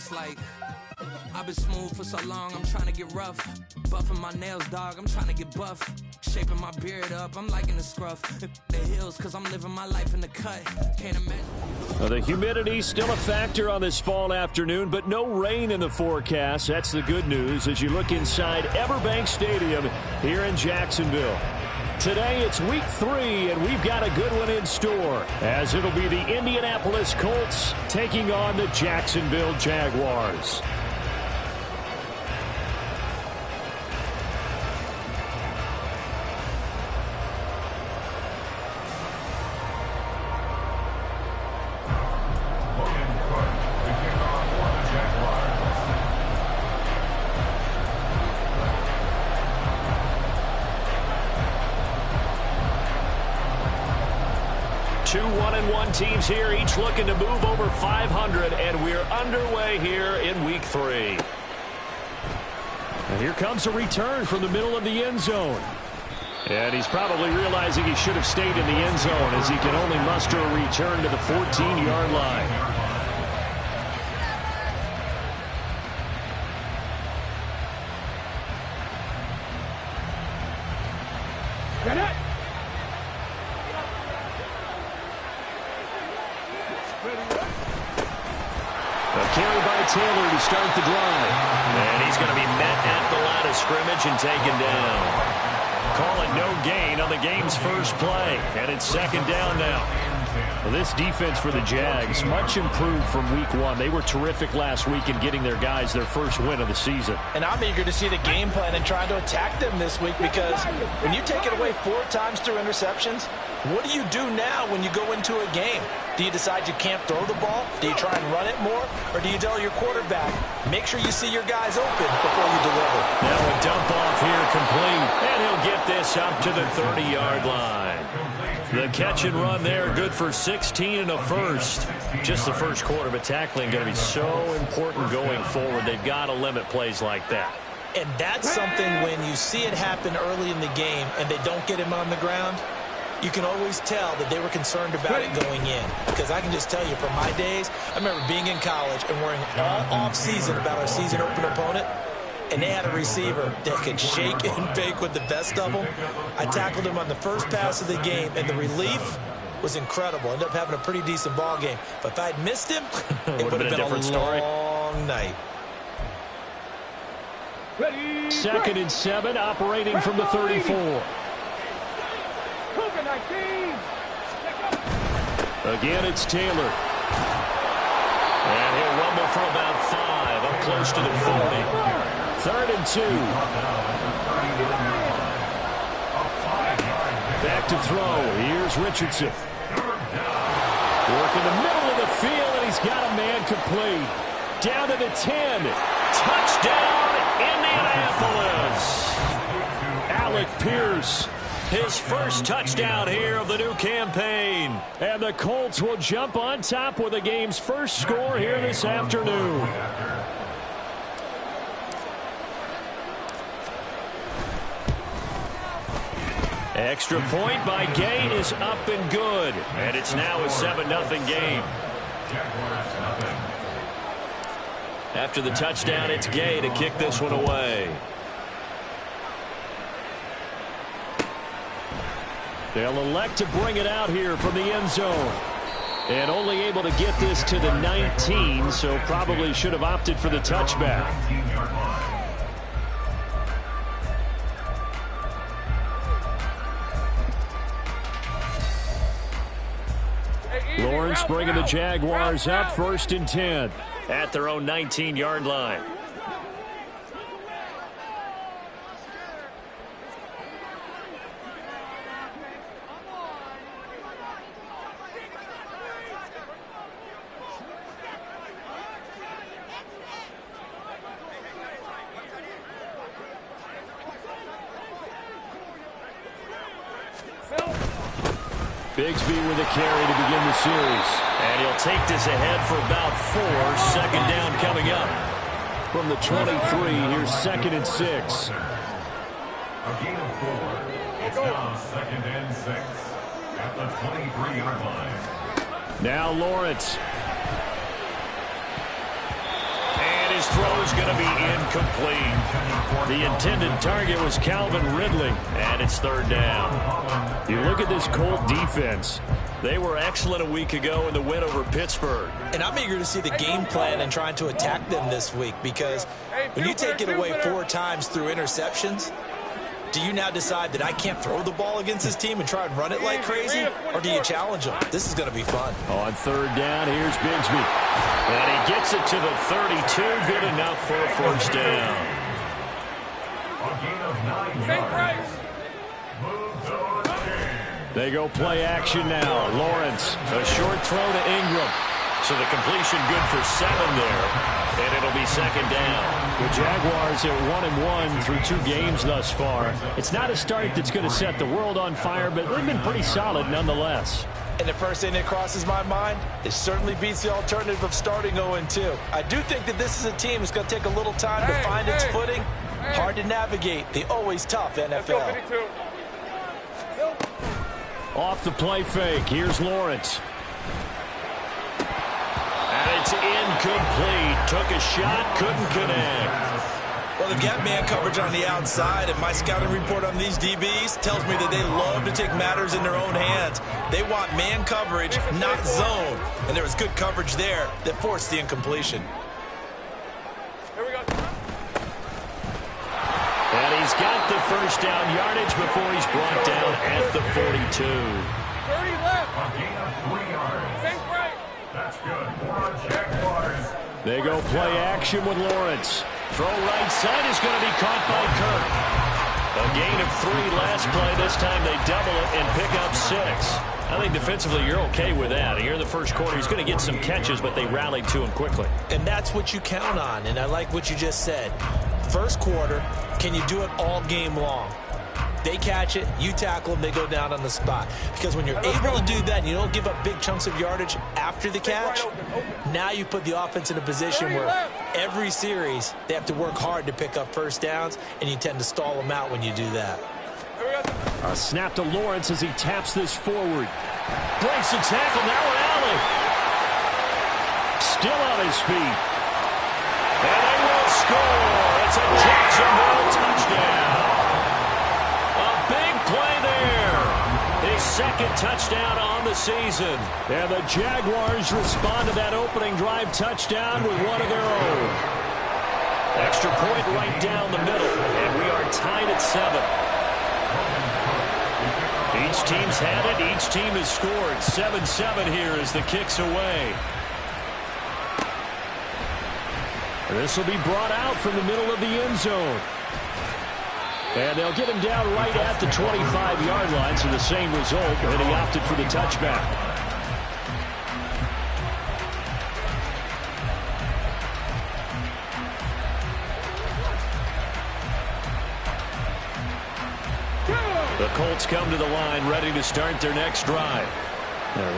It's like I've been smooth for so long, I'm trying to get rough. Buffing my nails, dog, I'm trying to get buff. Shaping my beard up, I'm liking the scruff. The hills, cause I'm living my life in the cut. Can't imagine. Well, the humidity still a factor on this fall afternoon, but no rain in the forecast. That's the good news as you look inside Everbank Stadium here in Jacksonville. Today it's week 3, and we've got a good one in store, as it'll be the Indianapolis Colts taking on the Jacksonville Jaguars. Two 1-1 teams here, each looking to move over 500, and we're underway here in week 3. And here comes a return from the middle of the end zone. And he's probably realizing he should have stayed in the end zone as he can only muster a return to the 14-yard line. Get it! A carry by Taylor to start the drive. And he's going to be met at the line of scrimmage and taken down. Call it no gain on the game's first play. And it's second down now. Well, this defense for the Jags, much improved from week 1. They were terrific last week in getting their guys their first win of the season. And I'm eager to see the game plan and trying to attack them this week, because when you take it away 4 times through interceptions, what do you do now when you go into a game? Do you decide you can't throw the ball? Do you try and run it more? Or do you tell your quarterback, make sure you see your guys open before you deliver? Now a dump off here complete. And he'll get this up to the 30-yard line. The catch and run there, good for 16 and a first. Just the first quarter, but tackling going to be so important going forward. They've got to limit plays like that. And that's something when you see it happen early in the game and they don't get him on the ground, you can always tell that they were concerned about it going in. Because I can just tell you from my days, I remember being in college and worrying all off-season about our season opener opponent, and they had a receiver that could shake and bake with the best of them. I tackled him on the first pass of the game, and the relief was incredible. Ended up having a pretty decent ball game. But if I'd missed him, it would have been a different story. Long night. Second and 7, operating from the 34. Again, it's Taylor. And he'll rumble for about 5, up close to the 40. 3rd and 2. Back to throw. Here's Richardson. Work in the middle of the field, and he's got a man complete. Down to the 10. Touchdown, Indianapolis. Alec Pierce. His first touchdown here of the new campaign. And the Colts will jump on top with the game's first score here this afternoon. Extra point by Gay is up and good. And it's now a 7-0 game. After the touchdown, it's Gay to kick this one away. They'll elect to bring it out here from the end zone. And only able to get this to the 19, so probably should have opted for the touchback. Lawrence bringing the Jaguars up, 1st and 10 at their own 19-yard line. Bigsby with a carry to begin the series. And he'll take this ahead for about 4. 2nd down coming up. From the 23, here's 2nd and 6. A gain of 4. It's now 2nd and 6 at the 23-yard line. Now Lawrence. his throw is going to be incomplete. The intended target was Calvin Ridley, and it's third down. You look at this Colt defense. They were excellent a week ago in the win over Pittsburgh. And I'm eager to see the game plan and trying to attack them this week, because when you take it away 4 times through interceptions, do you now decide that I can't throw the ball against this team and try and run it like crazy? Or do you challenge them? This is going to be fun. On third down, here's Bigsby. And he gets it to the 32. Good enough for a first down. A gain of 9 yards. Moves on. They go play action now. Lawrence, a short throw to Ingram. So the completion good for 7 there. And it'll be second down. The Jaguars at 1-1 through 2 games thus far. It's not a start that's going to set the world on fire, but they've been pretty solid nonetheless. And the first thing that crosses my mind, it certainly beats the alternative of starting 0-2. I do think that this is a team that's going to take a little time to find its footing. Hard to navigate the always tough NFL. Off the play fake. Here's Lawrence. And it's incomplete. Took a shot, couldn't connect. Well, they've got man coverage on the outside, and my scouting report on these DBs tells me that they love to take matters in their own hands. They want man coverage, not zone. And there was good coverage there that forced the incompletion. Here we go. And he's got the first down yardage before he's brought down at the 42. 30 left. A gain of 3 yards. Think right. That's good for our Jaguars. They go play action with Lawrence. Throw right side is going to be caught by Kirk. A gain of 3 last play. This time they double it and pick up 6. I think defensively you're okay with that. Here in the first quarter, he's going to get some catches, but they rallied to him quickly. And that's what you count on, and I like what you just said. First quarter, can you do it all game long? They catch it, you tackle them, they go down on the spot. Because when you're able to do that and you don't give up big chunks of yardage after the catch, now you put the offense in a position where every series they have to work hard to pick up first downs, and you tend to stall them out when you do that. A snap to Lawrence as he taps this forward. Breaks the tackle, now an alley. Still on his feet. And they will score. It's a Jacksonville touchdown. Play there. His second touchdown on the season. And the Jaguars respond to that opening drive touchdown with one of their own. Extra point right down the middle. And we are tied at 7. Each team's had it. Each team has scored. 7-7 here as the kick's away. This will be brought out from the middle of the end zone. And they'll get him down right at the 25-yard line, so the same result, and he opted for the touchback. The Colts come to the line, ready to start their next drive.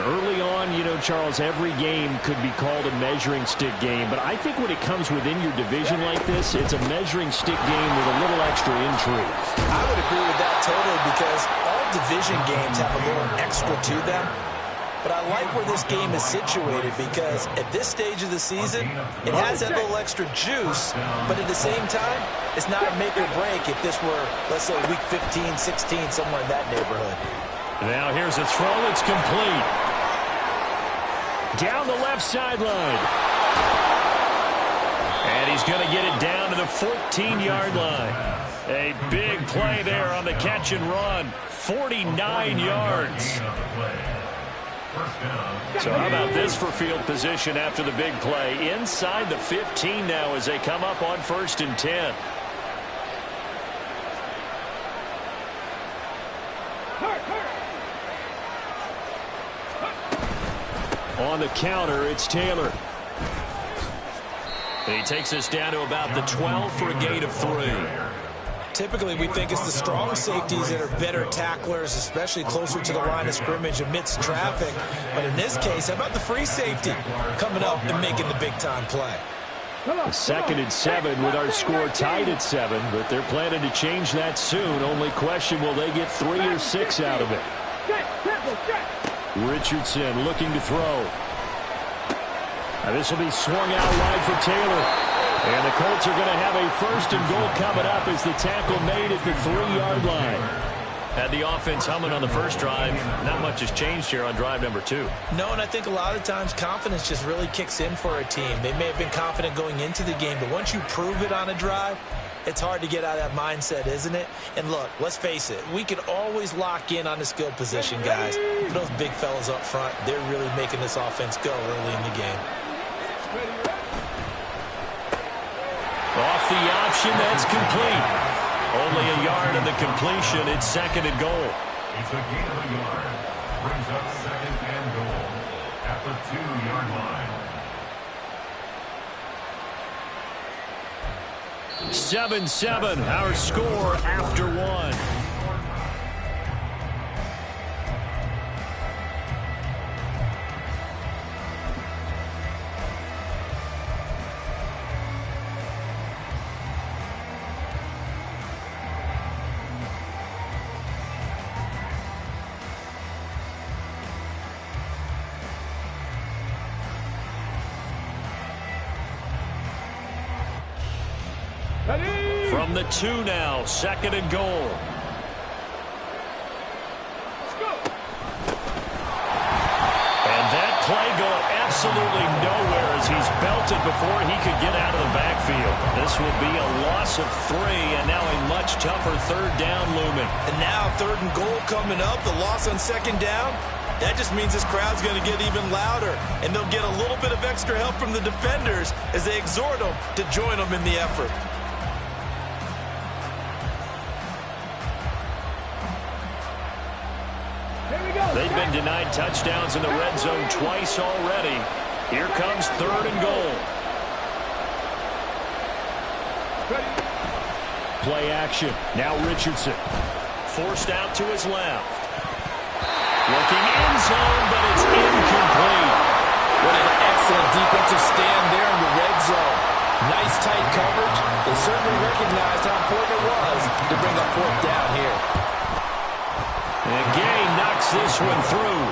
Early on, you know, Charles, every game could be called a measuring stick game, but I think when it comes within your division like this, it's a measuring stick game with a little extra intrigue. I would agree with that totally, because all division games have a little extra to them. But I like where this game is situated, because at this stage of the season, it has that little extra juice, but at the same time, it's not a make or break if this were, let's say, week 15, 16, somewhere in that neighborhood. Now here's a throw. It's complete. Down the left sideline. And he's going to get it down to the 14-yard line. A big play there on the catch and run. 49 yards. So how about this for field position after the big play? Inside the 15 now as they come up on 1st and 10. On the counter, it's Taylor. And he takes us down to about the 12 for a gain of 3. Typically, we think it's the strong safeties that are better tacklers, especially closer to the line of scrimmage amidst traffic. But in this case, how about the free safety coming up and making the big-time play? 2nd and 7 with our score tied at 7, but they're planning to change that soon. Only question, will they get 3 or 6 out of it? Richardson looking to throw. This will be swung out wide for Taylor. And the Colts are going to have a 1st and goal coming up as the tackle made at the 3-yard line. Had the offense humming on the first drive. Not much has changed here on drive number 2. No, and I think a lot of times confidence just really kicks in for a team. They may have been confident going into the game, but once you prove it on a drive, it's hard to get out of that mindset, isn't it? And look, let's face it, we can always lock in on the skill position, guys. But those big fellas up front, they're really making this offense go early in the game. Off the option, that's complete. Only a yard in the completion. It's 2nd and goal. It's a gain of a yard. Brings up 2nd and goal at the 2-yard line. 7-7, our score after 1. From the 2 now, 2nd and goal. And that play going absolutely nowhere as he's belted before he could get out of the backfield. This will be a loss of 3, and now a much tougher 3rd down looming. And now 3rd and goal coming up, the loss on 2nd down. That just means this crowd's going to get even louder, and they'll get a little bit of extra help from the defenders as they exhort them to join them in the effort. They've been denied touchdowns in the red zone twice already. Here comes 3rd and goal. Play action. Now Richardson. Forced out to his left. Looking end zone, but it's incomplete. What an excellent defensive stand there in the red zone. Nice tight coverage. They certainly recognized how important it was to bring up 4th down here. And Gay knocks this one through.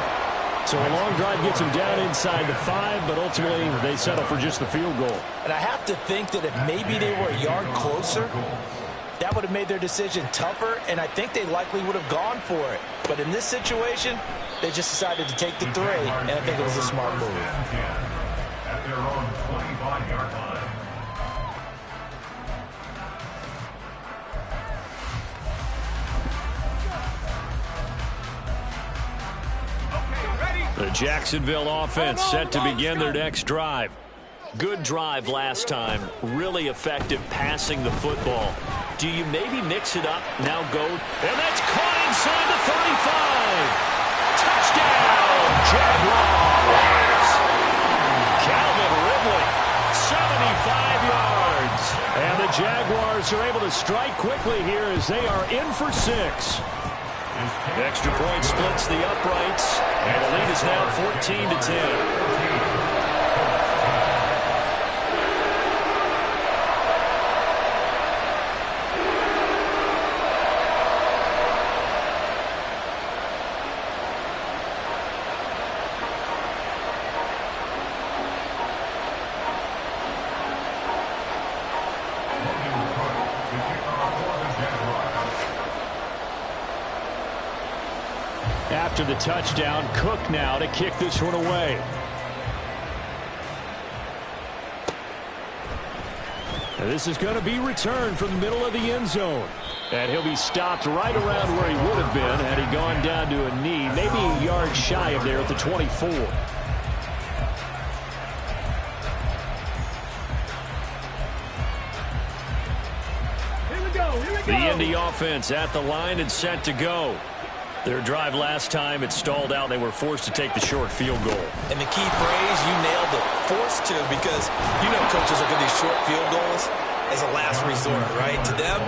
So a long drive gets him down inside the 5, but ultimately they settle for just the field goal. And I have to think that if maybe they were a yard closer, that would have made their decision tougher, and I think they likely would have gone for it. But in this situation, they just decided to take the 3, and I think it was a smart move. At their own 25-yard line. The Jacksonville offense set to begin their next drive. Good drive last time. Really effective passing the football. Do you maybe mix it up? Now go. And that's caught inside the 35. Touchdown, Jaguars. Calvin Ridley, 75 yards. And the Jaguars are able to strike quickly here as they are in for 6. Extra point splits the uprights, and the lead is now 14-10. After the touchdown, Cook now to kick this one away. And this is going to be returned from the middle of the end zone. And he'll be stopped right around where he would have been had he gone down to a knee, maybe a yard shy of there at the 24. The Indy offense at the line and set to go. Their drive last time, it stalled out. They were forced to take the short field goal. And the key phrase, you nailed it, forced to, because you know coaches look at these short field goals as a last resort, right? To them,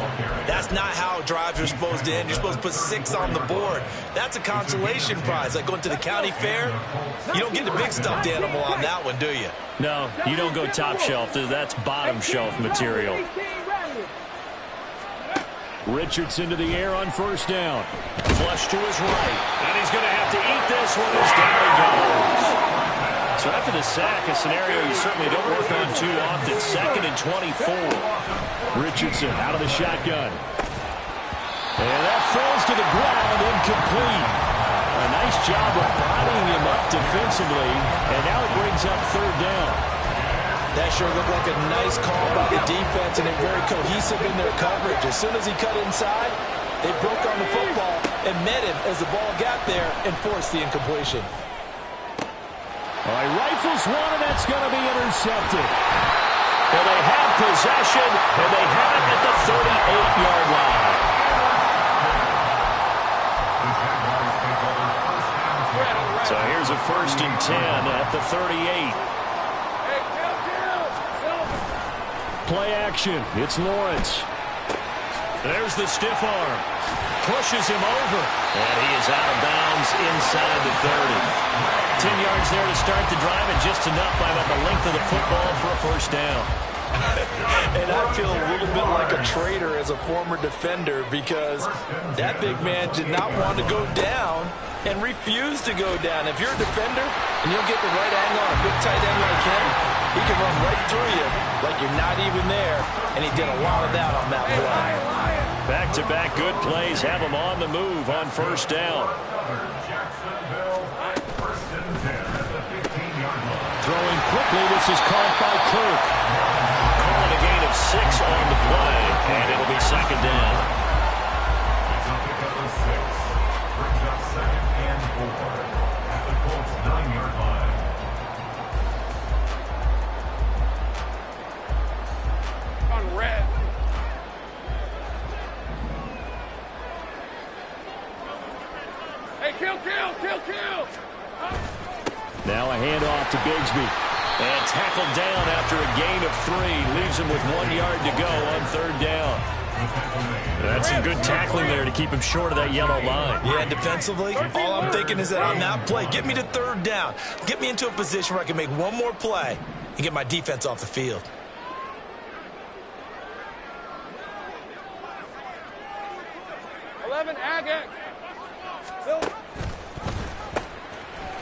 that's not how drives are supposed to end. You're supposed to put 6 on the board. That's a consolation prize. Like going to the county fair, you don't get the big stuffed animal on that one, do you? No, you don't go top shelf. That's bottom shelf material. Richardson to the air on first down. Flush to his right. And he's going to have to eat this one as down he goes. So after the sack, a scenario you certainly don't work on too often. 2nd and 24. Richardson out of the shotgun. And that falls to the ground, incomplete. A nice job of bodying him up defensively, and now it brings up 3rd down. That sure looked like a nice call by the defense, and they're very cohesive in their coverage. As soon as he cut inside, they broke on the football and met him as the ball got there and forced the incompletion. All right, rifles one, and that's going to be intercepted. Well, they have possession, and they have it at the 38-yard line. So here's a 1st and 10 at the 38. Play action. It's Lawrence. There's the stiff arm. Pushes him over. And he is out of bounds inside the 30. 10 yards there to start the drive, and just enough by about the length of the football for a 1st down. And I feel a little bit like a traitor as a former defender, because that big man did not want to go down and refused to go down. If you're a defender and you'll get the right angle on a big tight end like him, he can run right through you like you're not even there, and he did a lot of that on that play. Back-to-back good plays have him on the move on 1st down. Throwing quickly, this is caught by Kirk. Calling a gain of 6 on the play, and it'll be 2nd down. It's a pickup of 6. Brings up 2nd and 4 at the Colts 9-yard line. On red. Hey, kill. Now a handoff to Bigsby. And tackled down after a gain of 3. Leaves him with 1 yard to go on 3rd down. That's some good tackling there to keep him short of that yellow line. Yeah, defensively, all I'm thinking is that on that play, get me to 3rd down. Get me into a position where I can make one more play and get my defense off the field.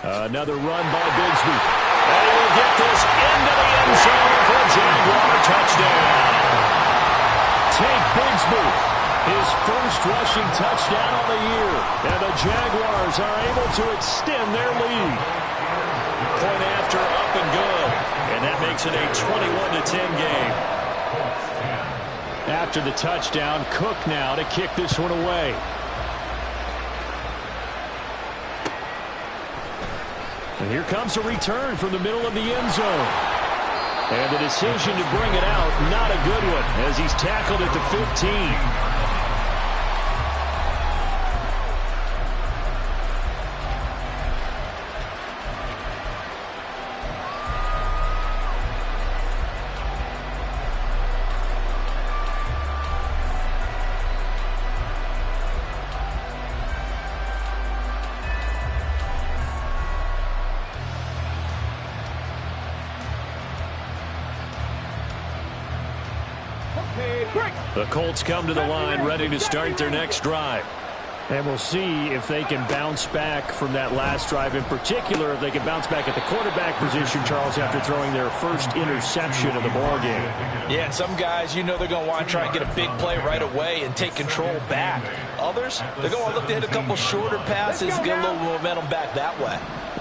Another run by Bigsby. And he will get this into the end zone for a Jaguar touchdown. Tank Bigsby, his 1st rushing touchdown on the year. And the Jaguars are able to extend their lead. Point after, up and good. And that makes it a 21-10 game. After the touchdown, Cook now to kick this one away. And here comes a return from the middle of the end zone. And the decision to bring it out, not a good one, as he's tackled at the 15. The Colts come to the line ready to start their next drive. And we'll see if they can bounce back from that last drive. In particular, if they can bounce back at the quarterback position, Charles, after throwing their 1st interception of the ballgame. Yeah, and some guys, you know they're going to want to try and get a big play right away and take control back. Others, they're going to look to hit a couple shorter passes and get a little momentum back that way.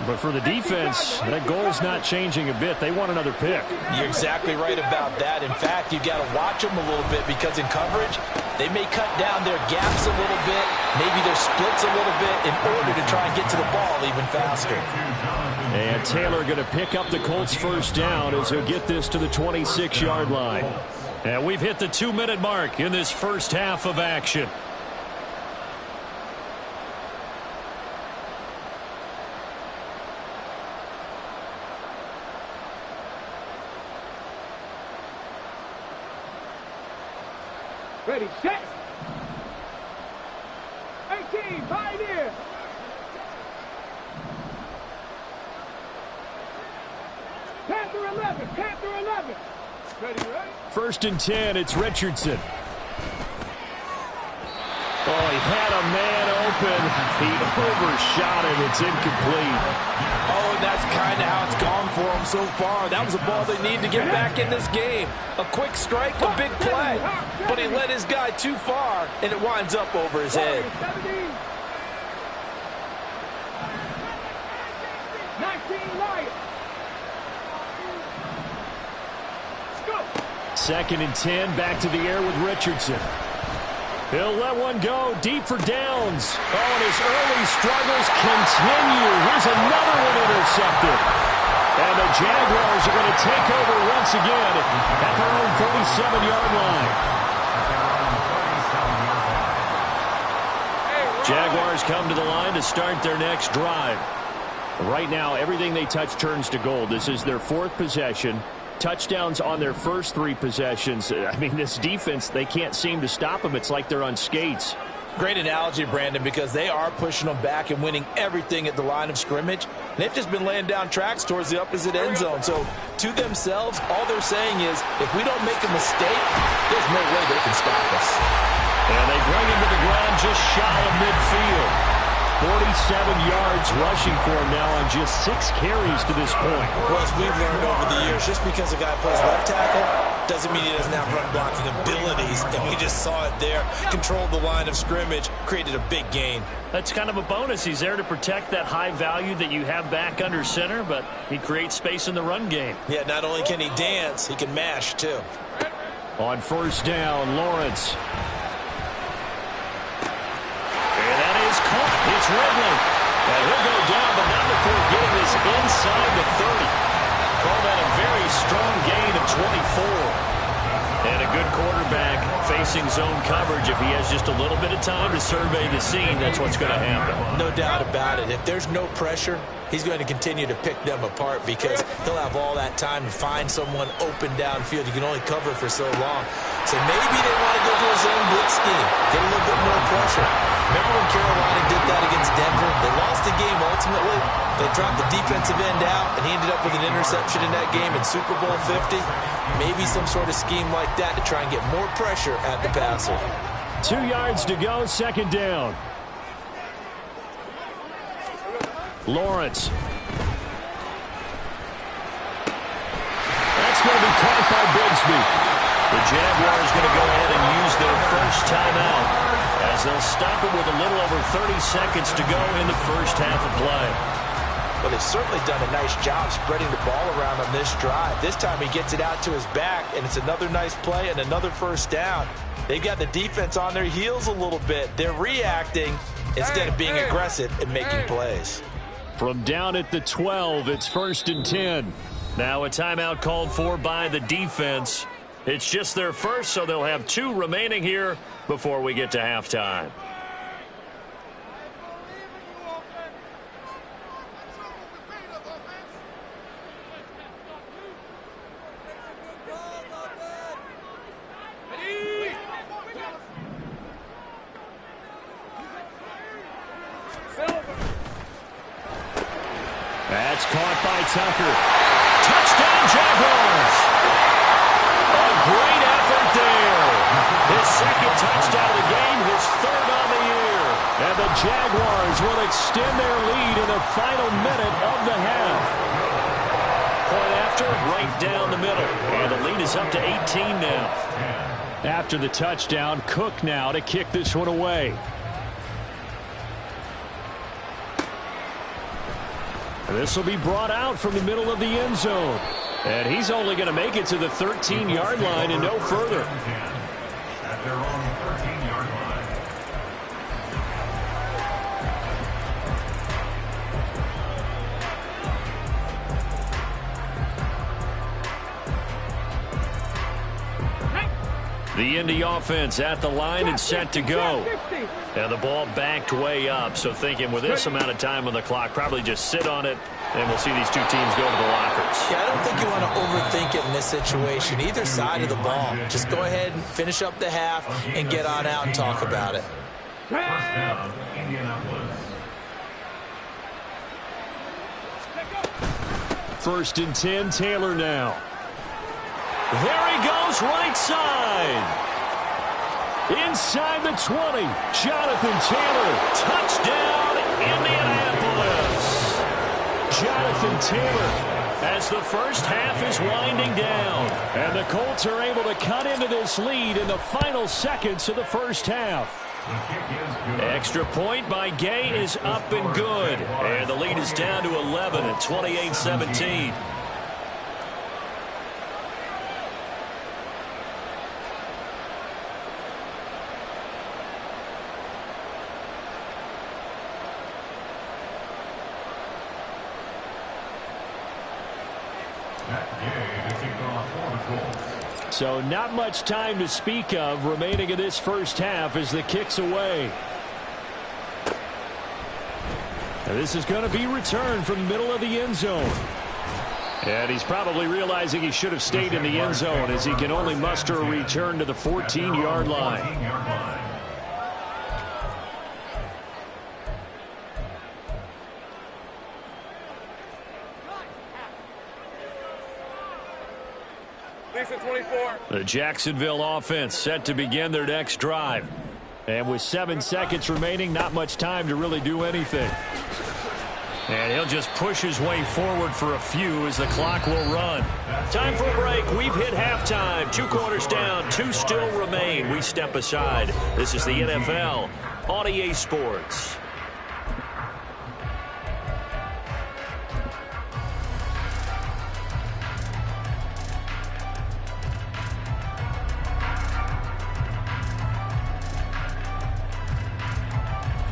But for the defense, that goal's not changing a bit. They want another pick. You're exactly right about that. In fact, you've got to watch them a little bit, because in coverage, they may cut down their gaps a little bit, maybe their splits a little bit, in order to try and get to the ball even faster. And Taylor going to pick up the Colts' 1st down as he'll get this to the 26-yard line. And we've hit the 2-minute mark in this 1st half of action. Ready, set. 18, Pioneer. Panther 11, Panther 11. Ready, right? 1st and 10, it's Richardson. Oh, he had a man open. He overshot it. It's incomplete. Oh, and that's kind of how it's gone so far. That was a ball they need to get back in this game. A quick strike, a big play. But he led his guy too far, and it winds up over his head. 19 Lions. Second and 10, back to the air with Richardson. He'll let one go deep for downs. Oh, and his early struggles continue. Here's another one intercepted. And the Jaguars are going to take over once again at their own 37-yard line. Jaguars come to the line to start their next drive. Right now, everything they touch turns to gold. This is their fourth possession. Touchdowns on their first three possessions. I mean, this defense, they can't seem to stop them. It's like they're on skates. Great analogy, Brandon, because they are pushing them back and winning everything at the line of scrimmage. They've just been laying down tracks towards the opposite end zone. So, to themselves, all they're saying is, if we don't make a mistake, there's no way they can stop us. And they bring him to the ground just shy of midfield. 47 yards rushing for him now on just 6 carries to this point. Well, as we've learned over the years, just because a guy plays left tackle doesn't mean he doesn't have run blocking abilities. And we just saw it there. Controlled the line of scrimmage, created a big gain. That's kind of a bonus. He's there to protect that high value that you have back under center, but he creates space in the run game. Yeah, not only can he dance, he can mash, too. On first down, Lawrence. Caught. It's Ridley. And he'll go down, but not before getting this inside the 30. Call that a very strong gain of 24. And a good quarterback facing zone coverage. If he has just a little bit of time to survey the scene, that's what's going to happen. No doubt about it. If there's no pressure, he's going to continue to pick them apart because he'll have all that time to find someone open downfield. You can only cover for so long. So maybe they want to go to a zone blitz scheme, get a little bit more pressure. Remember when Carolina did that against Denver? They lost the game ultimately. They dropped the defensive end out, and he ended up with an interception in that game in Super Bowl 50. Maybe some sort of scheme like that to try and get more pressure at the passer. 2 yards to go, second down. Lawrence. That's going to be caught by Bigsby. The Jaguars going to go ahead and use their first timeout as they'll stop it with a little over 30 seconds to go in the first half of play. Well, they've certainly done a nice job spreading the ball around on this drive. This time he gets it out to his back, and it's another nice play and another first down. They've got the defense on their heels a little bit. They're reacting instead of being aggressive and making plays. From down at the 12, it's first and 10. Now a timeout called for by the defense. It's just their first, so they'll have 2 remaining here before we get to halftime. That's caught by Tucker. Touchdown, Jaguars! A great effort there. His second touchdown of the game, his third on the year. And the Jaguars will extend their lead in the final minute of the half. Point after, right down the middle. And the lead is up to 18 now. After the touchdown, Cook now to kick this one away. This will be brought out from the middle of the end zone. And he's only going to make it to the 13-yard line and no further. At their own 13-yard line. The Indy offense at the line and set to go. And the ball backed way up, so thinking with this amount of time on the clock, probably just sit on it, and we'll see these two teams go to the lockers. Yeah, I don't think you want to overthink it in this situation. Either side of the ball. Just go ahead and finish up the half and get on out and talk about it. First down, Indianapolis. First and 10, Taylor now. There he goes, right side. Inside the 20, Jonathan Taylor. Touchdown, Indianapolis. Jonathan Taylor as the first half is winding down. And the Colts are able to cut into this lead in the final seconds of the first half. Extra point by Gay is up and good. And the lead is down to 11 at 28-17. So not much time to speak of remaining in this first half as the kick's away. And this is going to be returned from the middle of the end zone. And he's probably realizing he should have stayed in the end zone as he can only muster a return to the 14-yard line. The Jacksonville offense set to begin their next drive. And with 7 seconds remaining, not much time to really do anything. And he'll just push his way forward for a few as the clock will run. Time for a break. We've hit halftime. 2 quarters down, 2 still remain. We step aside. This is the NFL on EA Sports.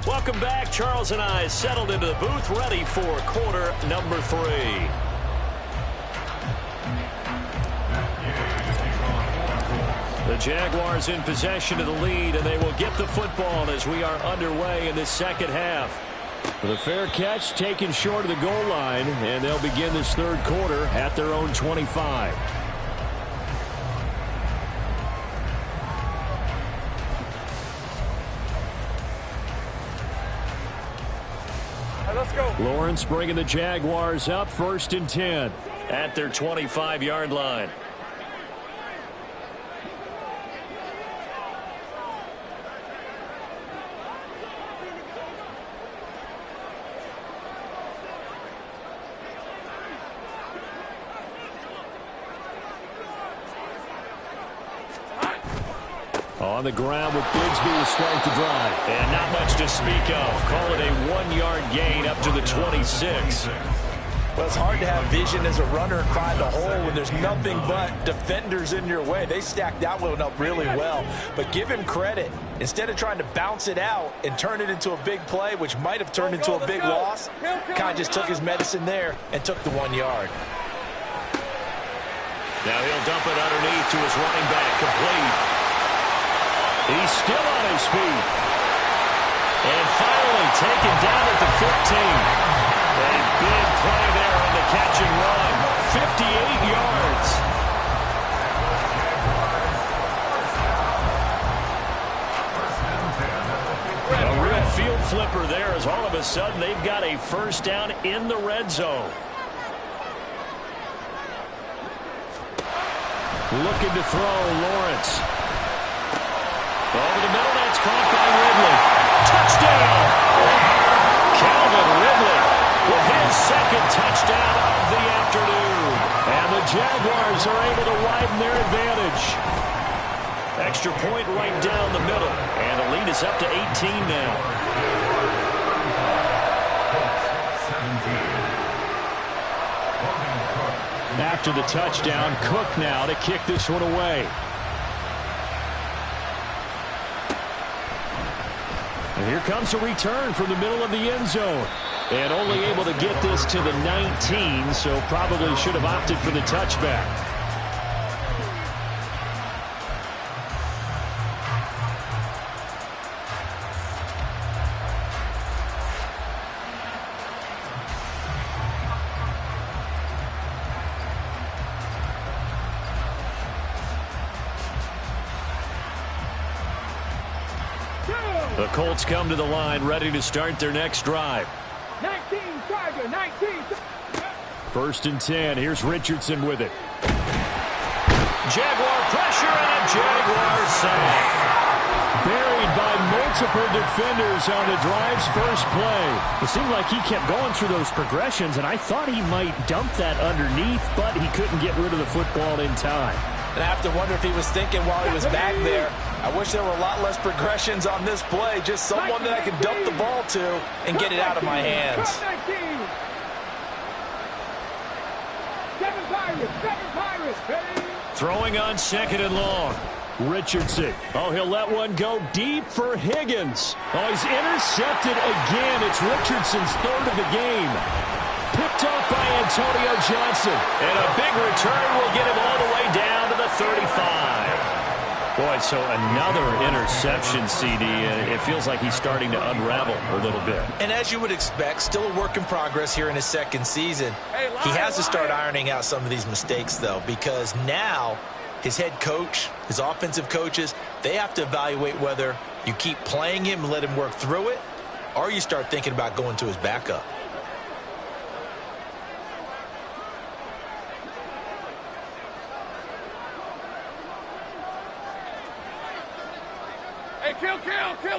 Welcome back. Charles and I settled into the booth, ready for quarter number 3. The Jaguars in possession of the lead, and they will get the football as we are underway in this second half. The fair catch taken short of the goal line, and they'll begin this third quarter at their own 25. Lawrence bringing the Jaguars up 1st and 10 at their 25-yard line. On the ground with Bigsby to start the drive. And not much to speak of. Call it a 1-yard gain up to the 26. Well, it's hard to have vision as a runner and find a hole when there's nothing but defenders in your way. They stacked that one up really well. But give him credit. Instead of trying to bounce it out and turn it into a big play, which might have turned into a big loss, kind of just took his medicine there and took the 1 yard. Now he'll dump it underneath to his running back, complete. He's still on his feet. And finally taken down at the 15. A big play there on the catch and run. 58 yards. A real field flipper there as all of a sudden they've got a first down in the red zone. Looking to throw, Lawrence. Over the middle, that's caught by Ridley. Touchdown! Calvin Ridley with his second touchdown of the afternoon. And the Jaguars are able to widen their advantage. Extra point right down the middle. And the lead is up to 18 now. After the touchdown, Cook now to kick this one away. And here comes a return from the middle of the end zone. And only able to get this to the 19, so probably should have opted for the touchback. The Colts come to the line, ready to start their next drive. 19, Tiger, 19. 1st and 10. Here's Richardson with it. Jaguar pressure and a Jaguar sack. buried by multiple defenders on the drive's first play. It seemed like he kept going through those progressions, and I thought he might dump that underneath, but he couldn't get rid of the football in time. And I have to wonder if he was thinking while he was back there, I wish there were a lot less progressions on this play, just someone that I could dump the ball to and get it out of my hands. Throwing on 2nd and long. Richardson. Oh, he'll let one go deep for Higgins. Oh, he's intercepted again. It's Richardson's 3rd of the game. Picked off by Antonio Johnson. And a big return will get him all the way down to the 35. Boy, so another interception, CD, and it feels like he's starting to unravel a little bit. And as you would expect, still a work in progress here in his 2nd season. He has to start ironing out some of these mistakes, though, because now his head coach, his offensive coaches, they have to evaluate whether you keep playing him and let him work through it, or you start thinking about going to his backup.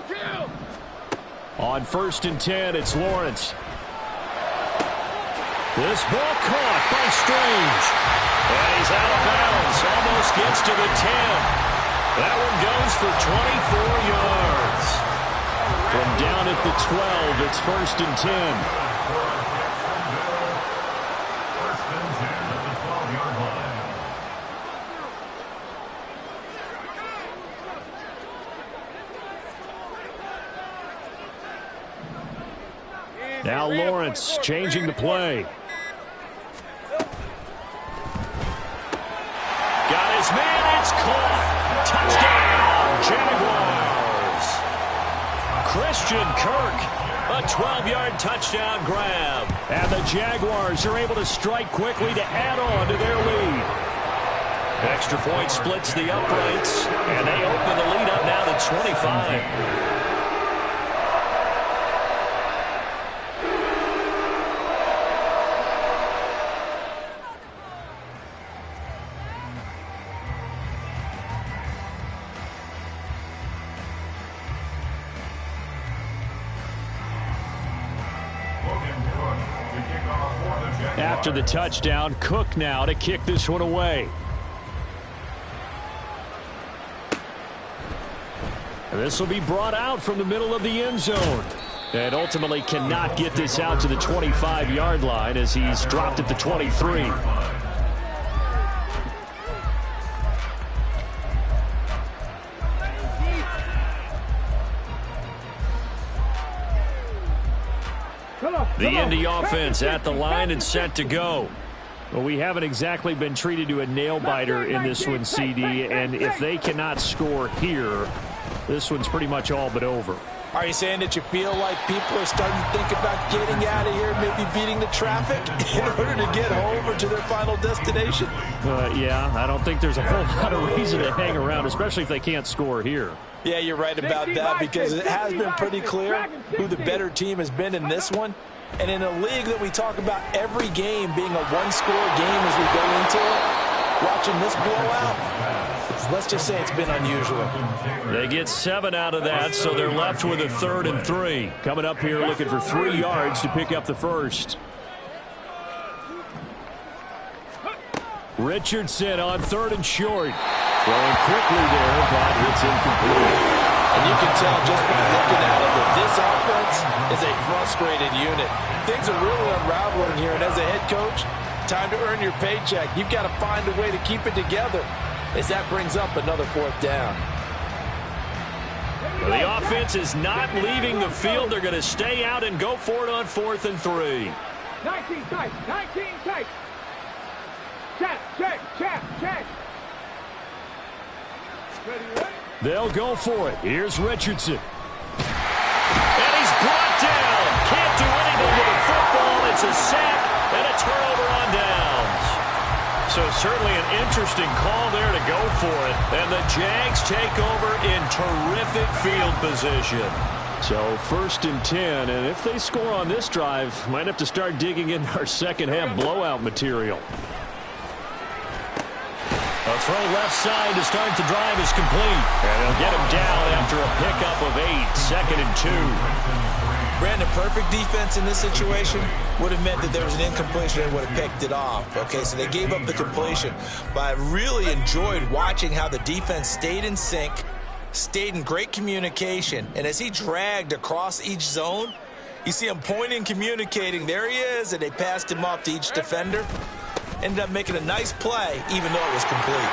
Kill. On 1st and 10, it's Lawrence. This ball caught by Strange. And he's out of bounds. Almost gets to the 10. That one goes for 24 yards. From down at the 12, it's 1st and 10. First and 10 at the 12-yard line. Now Lawrence changing the play. Got his man. It's caught. Touchdown, Jaguars. Christian Kirk, a 12-yard touchdown grab. And the Jaguars are able to strike quickly to add on to their lead. Extra point splits the uprights, and they open the lead up now to 25. After the touchdown, Cook now to kick this one away. This will be brought out from the middle of the end zone. And ultimately cannot get this out to the 25-yard line as he's dropped at the 23. The Indy offense at the line and set to go. Well, we haven't exactly been treated to a nail-biter in this one, CD, and if they cannot score here, this one's pretty much all but over. Are you saying that you feel like people are starting to think about getting out of here, maybe beating the traffic in order to get home or to their final destination? Yeah, I don't think there's a whole lot of reason to hang around, especially if they can't score here. Yeah, you're right about that because it has been pretty clear who the better team has been in this one. And in a league that we talk about every game being a one-score game as we go into it, watching this blowout, let's just say it's been unusual. They get 7 out of that, so they're left with a 3rd and 3. Coming up here looking for 3 yards to pick up the first. Richardson on 3rd and short. Throwing quickly there, but it's incomplete. And you can tell just by looking at it that this offense is a frustrated unit. Things are really unraveling here, and as a head coach, time to earn your paycheck. You've got to find a way to keep it together as that brings up another 4th down. Well, the offense is not leaving the field. They're going to stay out and go for it on 4th and 3. 19 tight. Check. Ready. They'll go for it. Here's Richardson. And he's brought down. Can't do anything with the football. It's a sack and a turnover on downs. So certainly an interesting call there to go for it. And the Jags take over in terrific field position. So 1st and 10, and if they score on this drive, might have to start digging in our second half blowout material. A throw left side to start the drive is complete. And they'll get him down after a pickup of 8, 2nd and 2. Brandon, perfect defense in this situation would have meant that there was an incompletion and would have picked it off. Okay, so they gave up the completion. But I really enjoyed watching how the defense stayed in sync, stayed in great communication, and as he dragged across each zone, you see him pointing, communicating. There he is, and they passed him off to each defender. Ended up making a nice play, even though it was complete.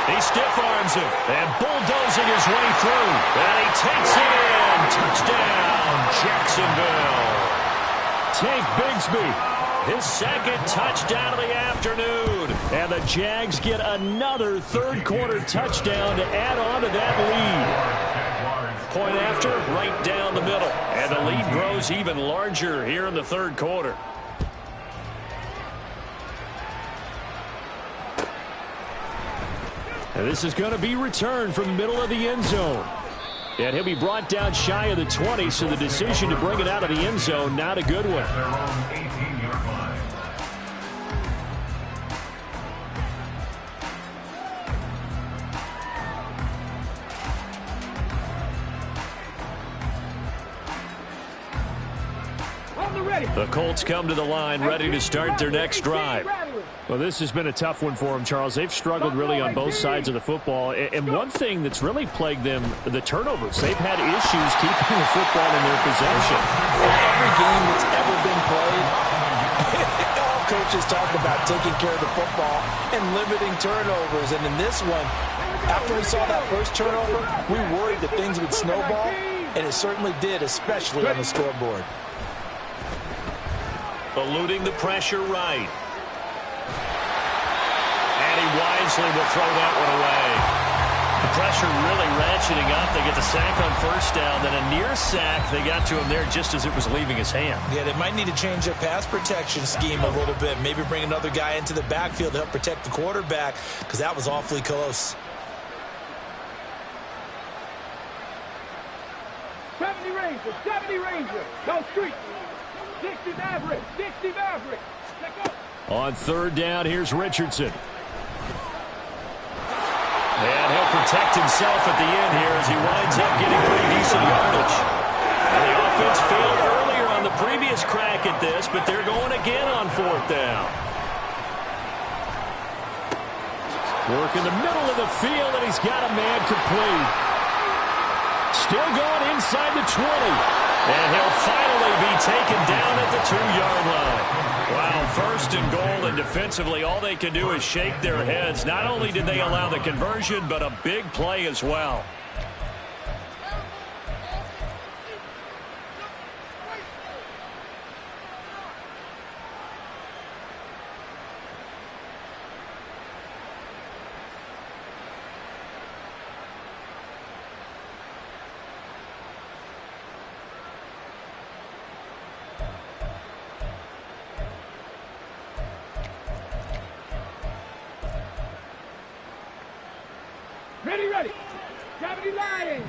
He stiff-arms him and bulldozing his way through. And he takes it in. Touchdown, Jacksonville. Tank Bigsby, His 2nd touchdown of the afternoon. and the Jags get another third-quarter touchdown to add on to that lead. Point after, right down the middle. And the lead grows even larger here in the third quarter. And this is going to be returned from the middle of the end zone. And he'll be brought down shy of the 20, so the decision to bring it out of the end zone, not a good one. Their own 18-yard line. On the ready. The Colts come to the line, ready to start their next drive. Well, this has been a tough one for them, Charles. They've struggled really on both sides of the football. And one thing that's really plagued them, the turnovers. They've had issues keeping the football in their possession. Every game that's ever been played, all coaches talk about taking care of the football and limiting turnovers. And in this one, after we saw that first turnover, we worried that things would snowball, and it certainly did, especially on the scoreboard. Eluding the pressure right. And he wisely will throw that one away. The pressure really ratcheting up. They get the sack on first down. Then a near sack. They got to him there just as it was leaving his hand. Yeah, they might need to change their pass protection scheme a little bit. Maybe bring another guy into the backfield to help protect the quarterback, because that was awfully close. 70 Ranger, 70 Ranger. Go street. 60 Maverick, 60 Maverick. Check up. On third down, here's Richardson. And he'll protect himself at the end here as he winds up getting pretty decent yardage. And the offense failed earlier on the previous crack at this, but they're going again on fourth down. Work in the middle of the field, and he's got a man complete. Still going inside the 20. And he'll finally be taken down at the 2-yard line. Wow, first and goal, and defensively all they can do is shake their heads. Not only did they allow the conversion, but a big play as well. Ready, ready. 70 Lions.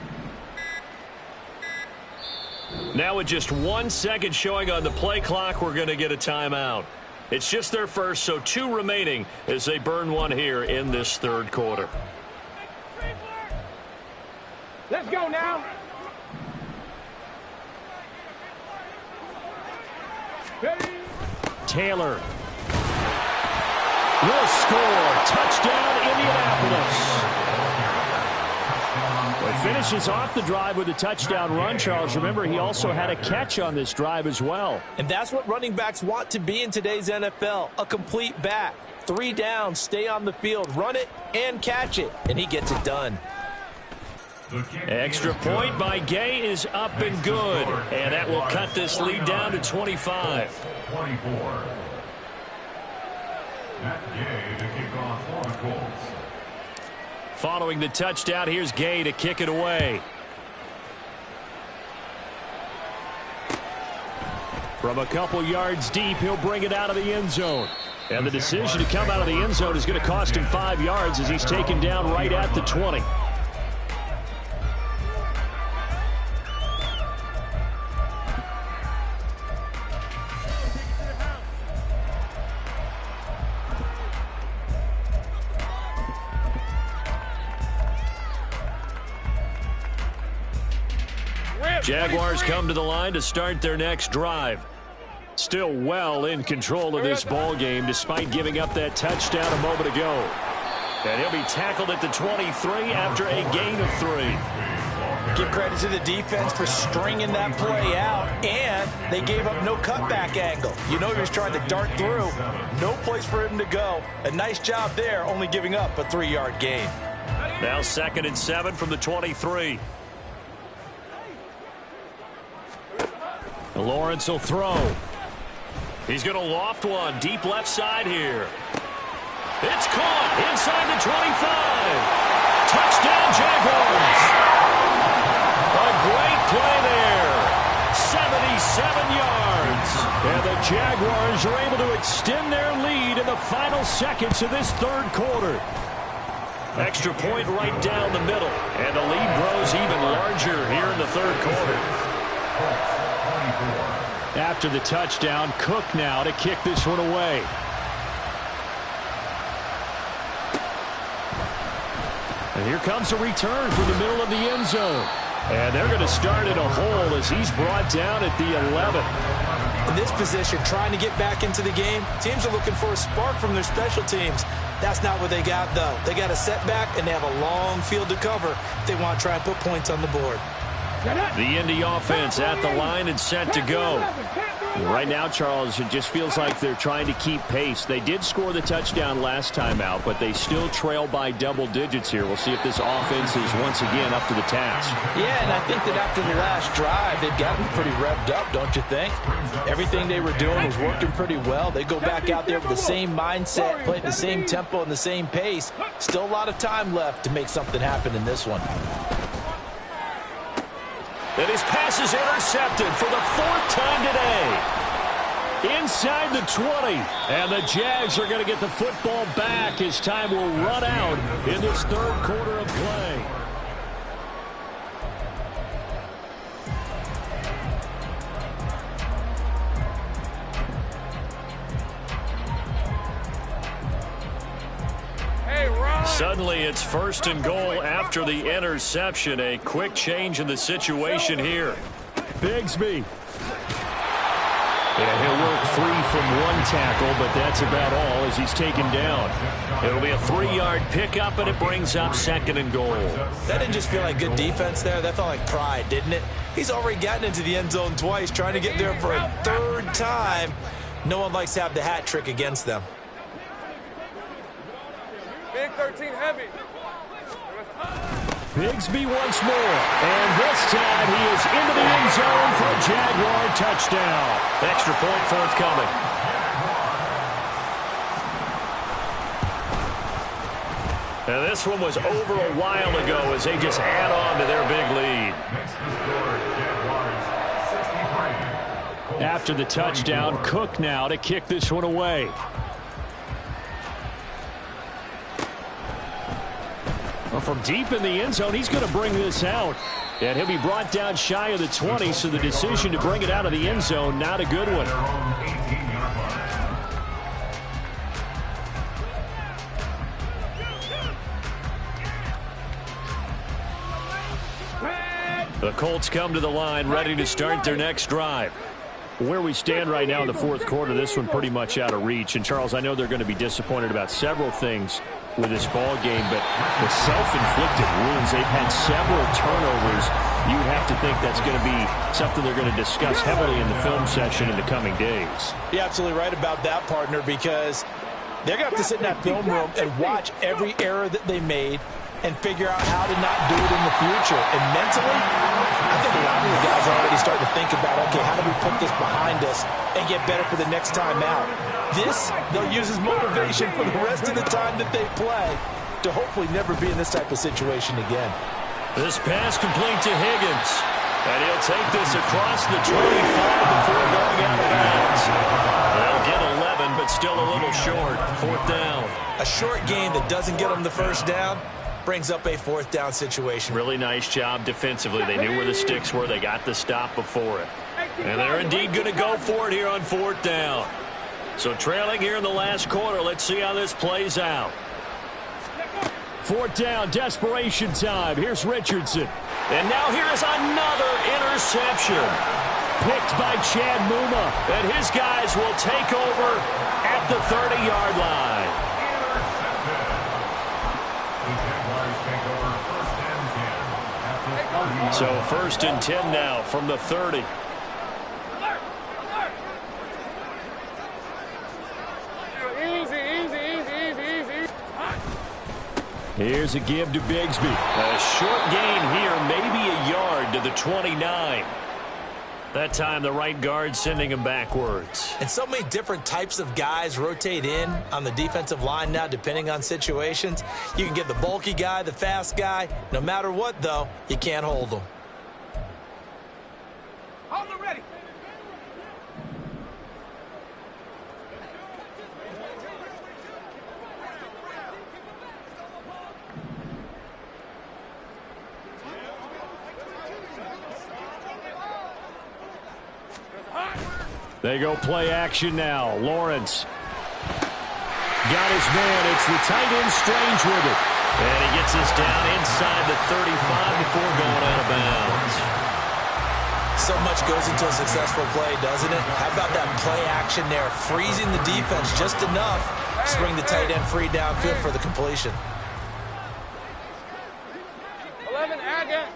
Now with just 1 second showing on the play clock, we're going to get a timeout. It's just their first, so 2 remaining as they burn one here in this third quarter. Let's go now. Ready. Taylor will score. Touchdown, Indianapolis. Well, he finishes off the drive with a touchdown run, Charles. Remember, he also had a catch on this drive as well. And that's what running backs want to be in today's NFL, a complete back. 3 downs, stay on the field, run it, and catch it. And he gets it done. Extra point by Gay is up and good. And that will cut this lead down to 25. 24. Matt Gay to kick off for the Colts. Following the touchdown, here's Gay to kick it away. From a couple yards deep, he'll bring it out of the end zone. And the decision to come out of the end zone is going to cost him 5 yards as he's taken down right at the 20. Jaguars come to the line to start their next drive. Still well in control of this ball game despite giving up that touchdown a moment ago. And he'll be tackled at the 23 after a gain of 3. Give credit to the defense for stringing that play out, and they gave up no cutback angle. You know he was trying to dart through. No place for him to go. A nice job there, only giving up a 3-yard gain. Now 2nd and 7 from the 23. Lawrence will throw. He's going to loft one deep left side here. It's caught inside the 25. Touchdown, Jaguars. A great play there. 77 yards. And the Jaguars are able to extend their lead in the final seconds of this third quarter. Extra point right down the middle. And the lead grows even larger here in the third quarter. After the touchdown, Cook now to kick this one away. And here comes a return from the middle of the end zone. And they're going to start in a hole as he's brought down at the 11. In this position, trying to get back into the game, teams are looking for a spark from their special teams. That's not what they got, though. They got a setback, and they have a long field to cover if they want to try and put points on the board. The Indy offense at the line and set to go. Right now, Charles, it just feels like they're trying to keep pace. They did score the touchdown last time out, but they still trail by double digits here. We'll see if this offense is once again up to the task. Yeah, and I think that after the last drive, they've gotten pretty revved up, don't you think? Everything they were doing was working pretty well. They go back out there with the same mindset, playing the same tempo and the same pace. Still a lot of time left to make something happen in this one. And his pass is intercepted for the 4th time today. Inside the 20. And the Jags are going to get the football back as time will run out in this third quarter of play. Suddenly, it's 1st and goal after the interception. A quick change in the situation here. Bigsby. And he'll work 3 from 1 tackle, but that's about all as he's taken down. It'll be a 3-yard pickup, and it brings up 2nd and goal. That didn't just feel like good defense there. That felt like pride, didn't it? He's already gotten into the end zone twice, trying to get there for a 3rd time. No one likes to have the hat trick against them. Big 13 heavy. Bigsby once more. And this time he is into the end zone for a Jaguar touchdown. Extra point forthcoming. And this one was over a while ago as they just add on to their big lead. After the touchdown, Cook now to kick this one away. Well, from deep in the end zone, he's going to bring this out. And he'll be brought down shy of the 20, so the decision to bring it out of the end zone, not a good one. The Colts come to the line, ready to start their next drive. Where we stand right now in the fourth quarter, this one pretty much out of reach. And, Charles, I know they're going to be disappointed about several things with this ball game, but the self-inflicted wounds, they've had several turnovers. You have to think that's going to be something they're going to discuss heavily in the film session in the coming days. You're absolutely right about that, partner, because they're going to have to sit in that film room and watch every error that they made and figure out how to not do it in the future. And mentally, I think a lot of the guys are already starting to think about, okay, how do we put this behind us and get better for the next time out? This, they'll use as motivation for the rest of the time that they play to hopefully never be in this type of situation again. This pass complete to Higgins. And he'll take this across the 25 before going out of bounds. They'll get 11, but still a little short. 4th down. A short game that doesn't get them the first down brings up a 4th down situation. Really nice job defensively. They knew where the sticks were. They got the stop before it. And they're indeed going to go for it here on 4th down. So trailing here in the last quarter. Let's see how this plays out. 4th down, desperation time. Here's Richardson. And now here is another interception. Picked by Chad Muma. And his guys will take over at the 30-yard line. So 1st and 10 now from the 30. Here's a give to Bigsby. A short gain here, maybe a yard to the 29. That time the right guard sending him backwards. And so many different types of guys rotate in on the defensive line now depending on situations. You can get the bulky guy, the fast guy. No matter what, though, you can't hold them. Hold them ready. They go play action now. Lawrence got his man. It's the tight end Strange with it. And he gets us down inside the 35 before going out of bounds. So much goes into a successful play, doesn't it? How about that play action there? Freezing the defense just enough to bring the tight end free downfield for the completion. 11, again.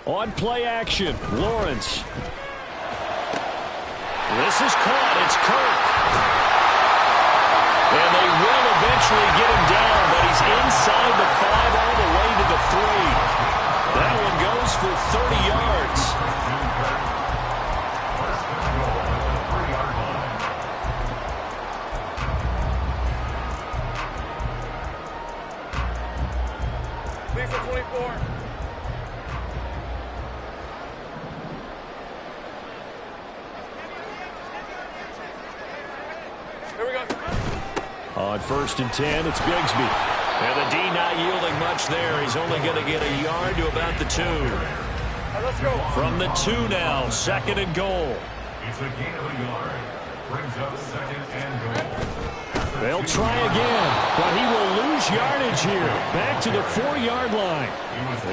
On play action, Lawrence. This is caught. It's Kirk. And they will eventually get him down, but he's inside the 5 all the way to the 3. That one goes for 30 yards. Lisa 24. On 1st and 10, it's Bigsby. And the D not yielding much there. He's only going to get a yard to about the 2. Let's go. From the 2 now, 2nd and goal. It's a gain of a yard. Brings up 2nd and goal. They'll try again, but he will lose yardage here. Back to the 4-yard line.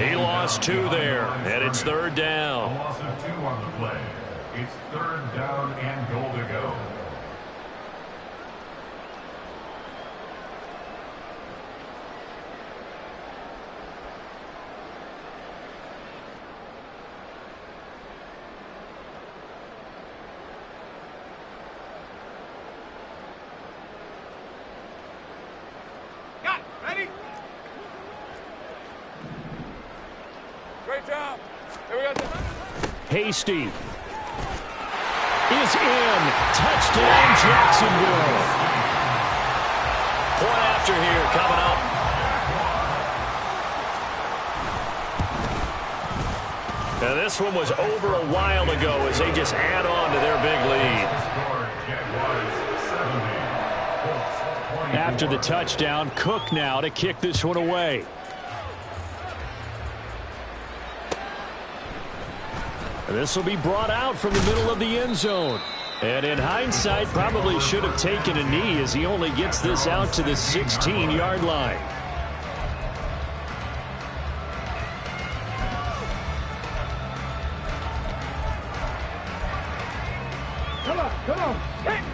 He lost 2 there, and it's 3rd down. A loss of 2 on the play. It's 3rd down and goal to go. Ready? Great job. Here we go. Hasty is in. Touchdown, Jacksonville. Point after here coming up. Now this one was over a while ago as they just add on to their big lead. After the touchdown, Cook now to kick this one away. This will be brought out from the middle of the end zone. And in hindsight, probably should have taken a knee as he only gets this out to the 16-yard line. Come on.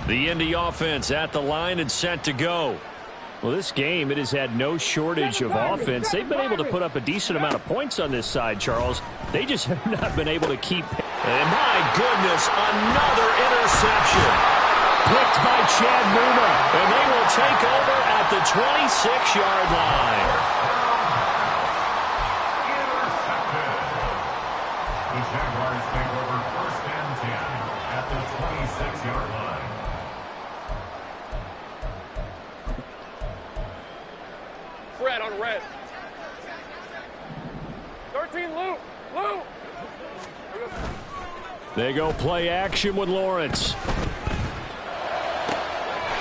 The Indy offense at the line and set to go. Well, this game, it has had no shortage of offense. They've been able to put up a decent amount of points on this side, Charles. They just have not been able to keep. And my goodness, another interception. Picked by Chad Muma. And they will take over at the 26-yard line. The Jaguars take over 1st and 10 at the 26-yard line. Red on red. 13, Lou. They go play action with Lawrence.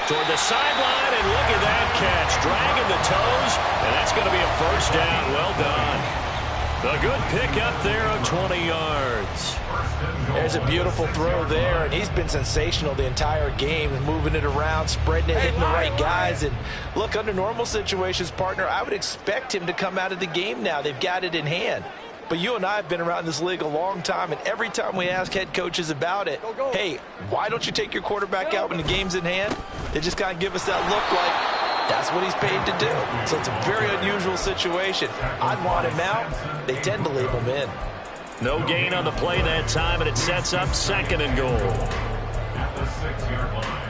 Toward the sideline, and look at that catch. Dragging the toes, and that's going to be a 1st down. Well done. A good pick up there of 20 yards. There's a beautiful throw there, and he's been sensational the entire game, moving it around, spreading it, hitting the right guys. And look, under normal situations, partner, I would expect him to come out of the game now. They've got it in hand. But you and I have been around this league a long time, and every time we ask head coaches about it, hey, why don't you take your quarterback out when the game's in hand? They just kind of give us that look like that's what he's paid to do. So it's a very unusual situation. I'd want him out. They tend to leave him in. No gain on the play that time, and it sets up 2nd and goal. At the 6-yard line.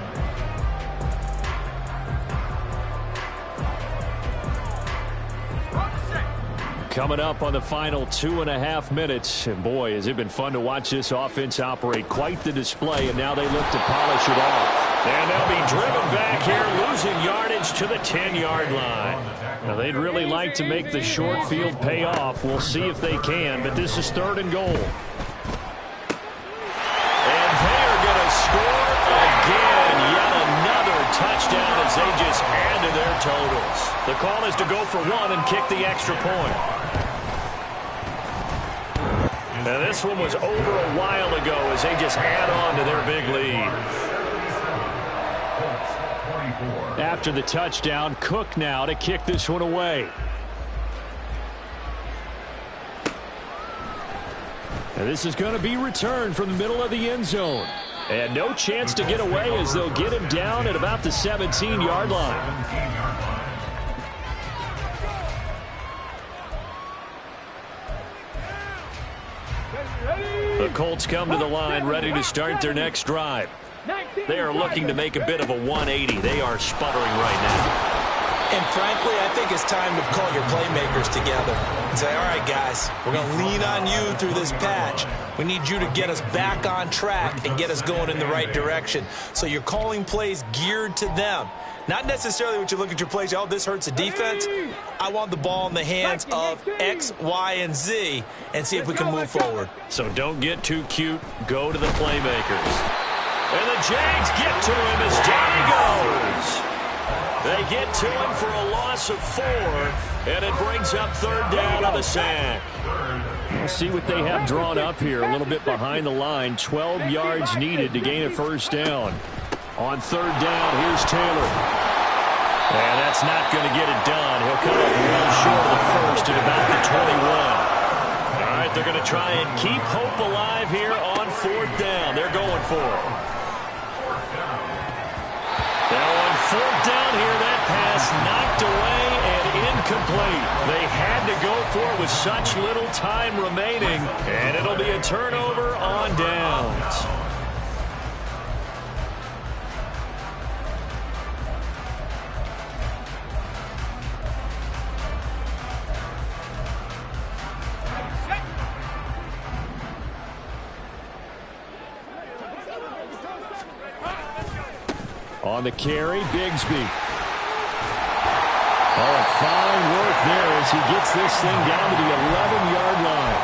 Coming up on the final 2.5 minutes. And boy, has it been fun to watch this offense operate. Quite the display, and now they look to polish it off. And they'll be driven back here, losing yardage to the 10-yard line. Now, they'd really like to make the short field pay off. We'll see if they can, but this is 3rd and goal. And they are going to score again. Yet another touchdown as they just add to their totals. The call is to go for 1 and kick the extra point. Now, this one was over a while ago as they just add on to their big lead. After the touchdown, Cook now to kick this one away. And this is going to be returned from the middle of the end zone. And no chance to get away as they'll get him down at about the 17-yard line. The Colts come to the line ready to start their next drive. They are looking to make a bit of a 180. They are sputtering right now. And frankly, I think it's time to call your playmakers together and say, all right, guys, we're going to lean on you through this patch. We need you to get us back on track and get us going in the right direction. So you're calling plays geared to them. Not necessarily what you look at your plays, oh, this hurts the defense. I want the ball in the hands of X, Y, and Z and see if we can move forward. So don't get too cute. Go to the playmakers. And the Jags get to him as down he goes. They get to him for a loss of 4, and it brings up 3rd down on the sack. We'll see what they have drawn up here. A little bit behind the line. 12 yards needed to gain a 1st down. On 3rd down, here's Taylor. And that's not going to get it done. He'll come up well short of the 1st at about the 21. All right, they're going to try and keep hope alive here on 4th down. They're going for it. Now on 4th down here, that pass knocked away and incomplete. They had to go for it with such little time remaining, and it'll be a turnover on downs. On the carry, Bigsby. Oh, fine work there as he gets this thing down to the 11-yard line.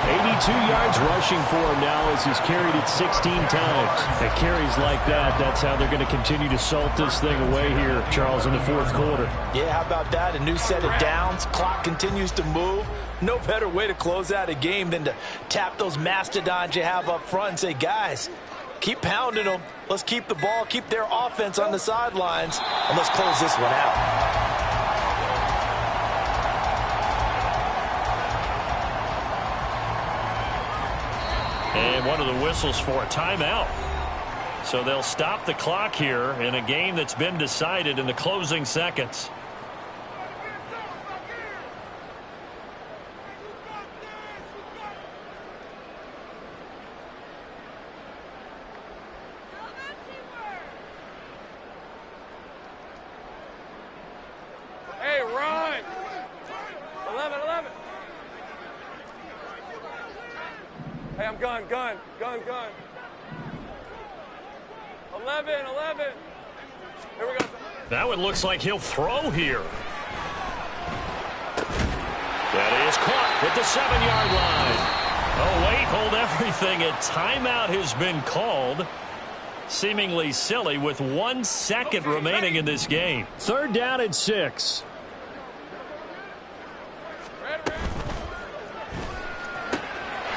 82 yards rushing for him now as he's carried it 16 times. At carries like that, that's how they're going to continue to salt this thing away here, Charles, in the 4th quarter. Yeah, how about that? A new set of downs. Clock continues to move. No better way to close out a game than to tap those mastodons you have up front and say, guys, keep pounding them. Let's keep the ball, keep their offense on the sidelines, and let's close this one out. And one of the whistles for a timeout. So they'll stop the clock here in a game that's been decided in the closing seconds. Hey, run! 11. Hey, I'm gun. 11. Here we go. That one looks like he'll throw here. That is caught at the 7-yard line. Oh, wait, hold everything. A timeout has been called. Seemingly silly with 1 second remaining in this game. 3rd down and 6.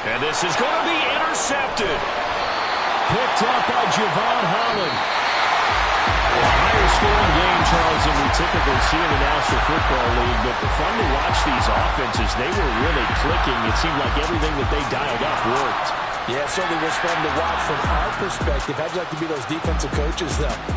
And this is going to be intercepted. Picked up by Javon Holland. A higher scoring game Charles, than we typically see in the National Football League, but fun to watch these offenses. They were really clicking. It seemed like everything that they dialed up worked. Yeah, it certainly was fun to watch from our perspective. How'd you like to be those defensive coaches, though?